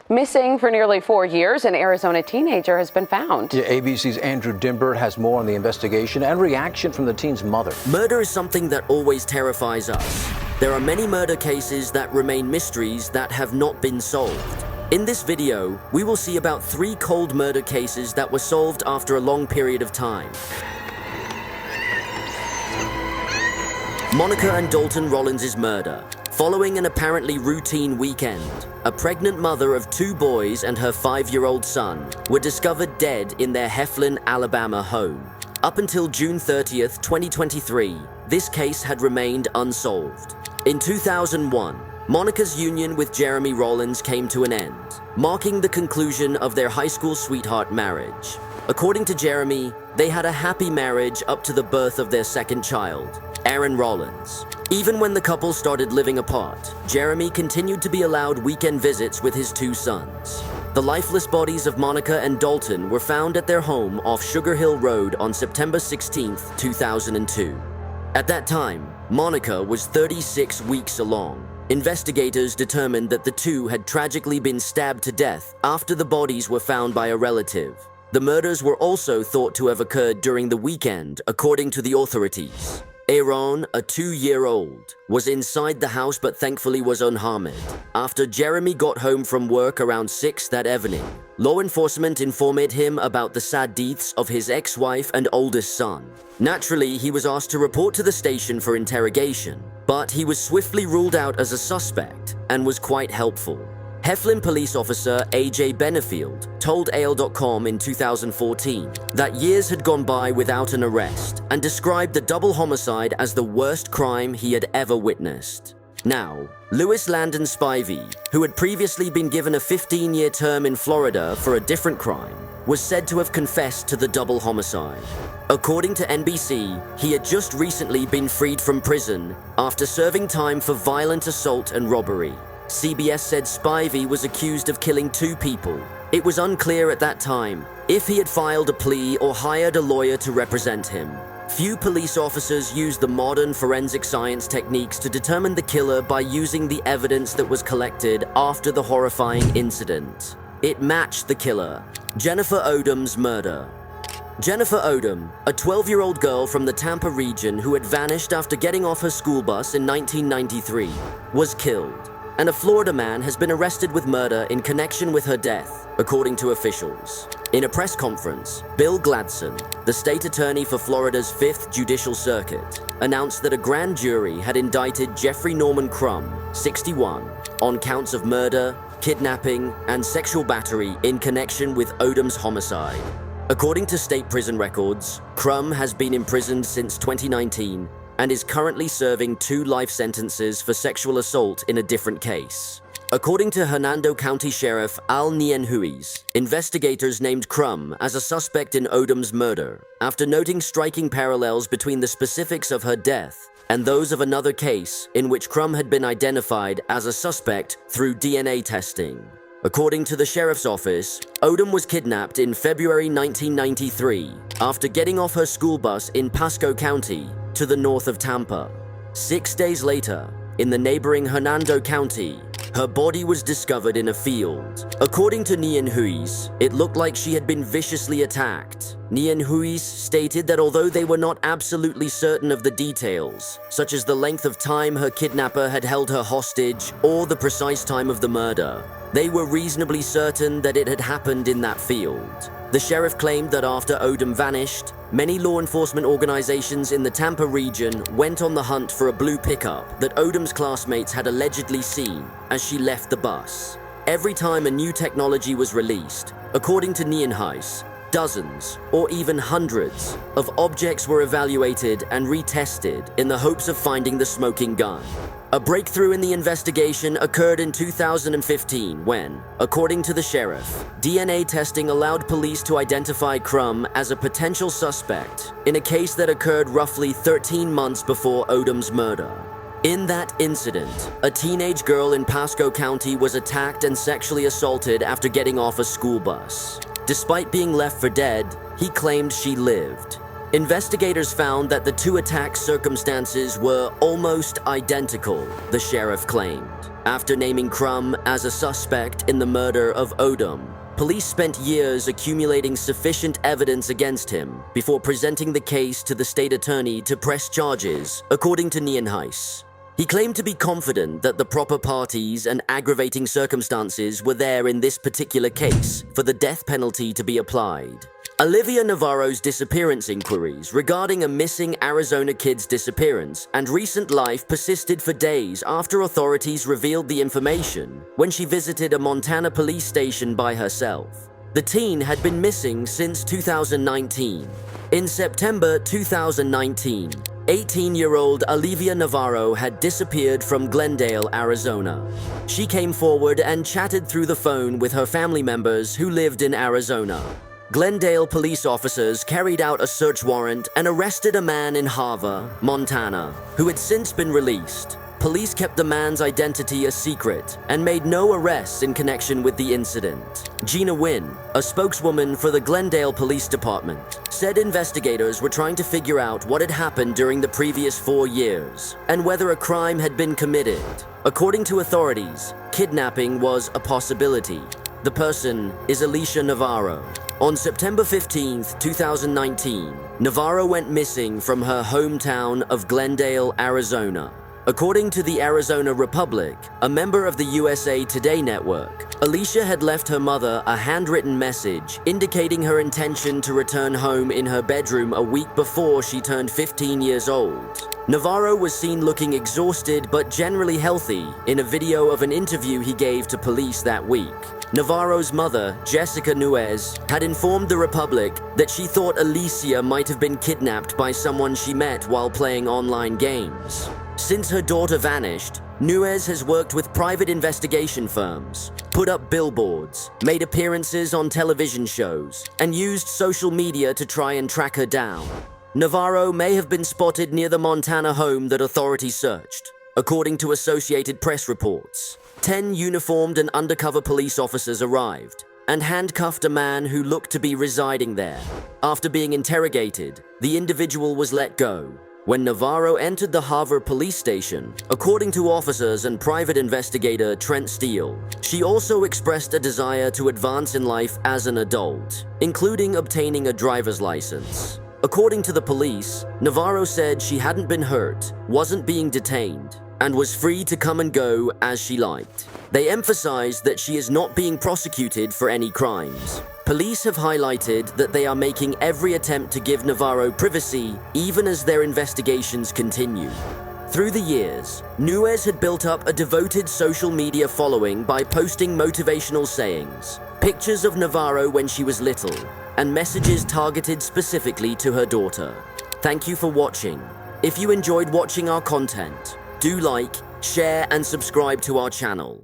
Missing for nearly 4 years, an Arizona teenager has been found. Yeah, ABC's Andrew Dimbert has more on the investigation and reaction from the teen's mother. Murder is something that always terrifies us. There are many murder cases that remain mysteries that have not been solved. In this video, we will see about 3 cold murder cases that were solved after a long period of time. Monica and Dalton Rollins' murder. Following an apparently routine weekend, a pregnant mother of 2 boys and her 5-year-old son were discovered dead in their Heflin, Alabama home. Up until June 30th, 2023, this case had remained unsolved. In 2001, Monica's union with Jeremy Rollins came to an end, marking the conclusion of their high school sweetheart marriage. According to Jeremy, they had a happy marriage up to the birth of their second child, Aaron Rollins. Even when the couple started living apart, Jeremy continued to be allowed weekend visits with his 2 sons. The lifeless bodies of Monica and Dalton were found at their home off Sugar Hill Road on September 16, 2002. At that time, Monica was 36 weeks along. Investigators determined that the 2 had tragically been stabbed to death after the bodies were found by a relative. The murders were also thought to have occurred during the weekend, according to the authorities. Aaron, a 2-year-old, was inside the house but thankfully was unharmed. After Jeremy got home from work around 6 that evening, law enforcement informed him about the sad deaths of his ex-wife and oldest son. Naturally, he was asked to report to the station for interrogation, but he was swiftly ruled out as a suspect and was quite helpful. Heflin police officer A.J. Benefield told AL.com in 2014 that years had gone by without an arrest and described the double homicide as the worst crime he had ever witnessed. Now, Lewis Landon Spivey, who had previously been given a 15-year term in Florida for a different crime, was said to have confessed to the double homicide. According to NBC, he had just recently been freed from prison after serving time for violent assault and robbery. CBS said Spivey was accused of killing 2 people. It was unclear at that time if he had filed a plea or hired a lawyer to represent him. Few police officers use the modern forensic science techniques to determine the killer by using the evidence that was collected after the horrifying incident. It matched the killer. Jennifer Odom's murder. Jennifer Odom, a 12-year-old girl from the Tampa region who had vanished after getting off her school bus in 1993, was killed. And a Florida man has been arrested with murder in connection with her death, according to officials. In a press conference, Bill Gladson, the state attorney for Florida's 5th Judicial Circuit, announced that a grand jury had indicted Jeffrey Norman Crum, 61, on counts of murder, kidnapping, and sexual battery in connection with Odom's homicide. According to state prison records, Crum has been imprisoned since 2019 and is currently serving 2 life sentences for sexual assault in a different case. According to Hernando County Sheriff Al Nienhuis, investigators named Crum as a suspect in Odom's murder after noting striking parallels between the specifics of her death and those of another case in which Crum had been identified as a suspect through DNA testing. According to the sheriff's office, Odom was kidnapped in February 1993 after getting off her school bus in Pasco County to the north of Tampa. 6 days later, in the neighboring Hernando County, her body was discovered in a field. According to Nienhuis, it looked like she had been viciously attacked. Nienhuis stated that although they were not absolutely certain of the details, such as the length of time her kidnapper had held her hostage or the precise time of the murder, they were reasonably certain that it had happened in that field. The sheriff claimed that after Odom vanished, many law enforcement organizations in the Tampa region went on the hunt for a blue pickup that Odom's classmates had allegedly seen as she left the bus. Every time a new technology was released, according to Nienhuis, dozens or even hundreds of objects were evaluated and retested in the hopes of finding the smoking gun. A breakthrough in the investigation occurred in 2015 when, according to the sheriff, DNA testing allowed police to identify Crum as a potential suspect in a case that occurred roughly 13 months before Odom's murder. In that incident, a teenage girl in Pasco County was attacked and sexually assaulted after getting off a school bus. Despite being left for dead, he claimed she lived. Investigators found that the two attack circumstances were almost identical, the sheriff claimed. After naming Crum as a suspect in the murder of Odom, police spent years accumulating sufficient evidence against him before presenting the case to the state attorney to press charges, according to Nienhuis. He claimed to be confident that the proper parties and aggravating circumstances were there in this particular case for the death penalty to be applied. Olivia Navarro's disappearance inquiries regarding a missing Arizona kid's disappearance and recent life persisted for days after authorities revealed the information when she visited a Montana police station by herself. The teen had been missing since 2019. In September 2019, 18-year-old Olivia Navarro had disappeared from Glendale, Arizona. She came forward and chatted through the phone with her family members who lived in Arizona. Glendale police officers carried out a search warrant and arrested a man in Hava, Montana, who had since been released. Police kept the man's identity a secret and made no arrests in connection with the incident. Gina Wynn, a spokeswoman for the Glendale Police Department, said investigators were trying to figure out what had happened during the previous 4 years and whether a crime had been committed. According to authorities, kidnapping was a possibility. The person is Alicia Navarro. On September 15, 2019, Navarro went missing from her hometown of Glendale, Arizona. According to the Arizona Republic, a member of the USA Today network, Alicia had left her mother a handwritten message indicating her intention to return home in her bedroom a week before she turned 15 years old. Navarro was seen looking exhausted but generally healthy in a video of an interview he gave to police that week. Navarro's mother, Jessica Nuez, had informed the Republic that she thought Alicia might have been kidnapped by someone she met while playing online games. Since her daughter vanished, Nuez has worked with private investigation firms, put up billboards, made appearances on television shows, and used social media to try and track her down. Navarro may have been spotted near the Montana home that authorities searched. According to Associated Press reports, 10 uniformed and undercover police officers arrived and handcuffed a man who looked to be residing there. After being interrogated, the individual was let go. When Navarro entered the Hava police station, according to officers and private investigator Trent Steele, she also expressed a desire to advance in life as an adult, including obtaining a driver's license. According to the police, Navarro said she hadn't been hurt, wasn't being detained, and was free to come and go as she liked. They emphasized that she is not being prosecuted for any crimes. Police have highlighted that they are making every attempt to give Navarro privacy even as their investigations continue. Through the years, Nuez had built up a devoted social media following by posting motivational sayings, pictures of Navarro when she was little, and messages targeted specifically to her daughter. Thank you for watching. If you enjoyed watching our content, do like, share, and subscribe to our channel.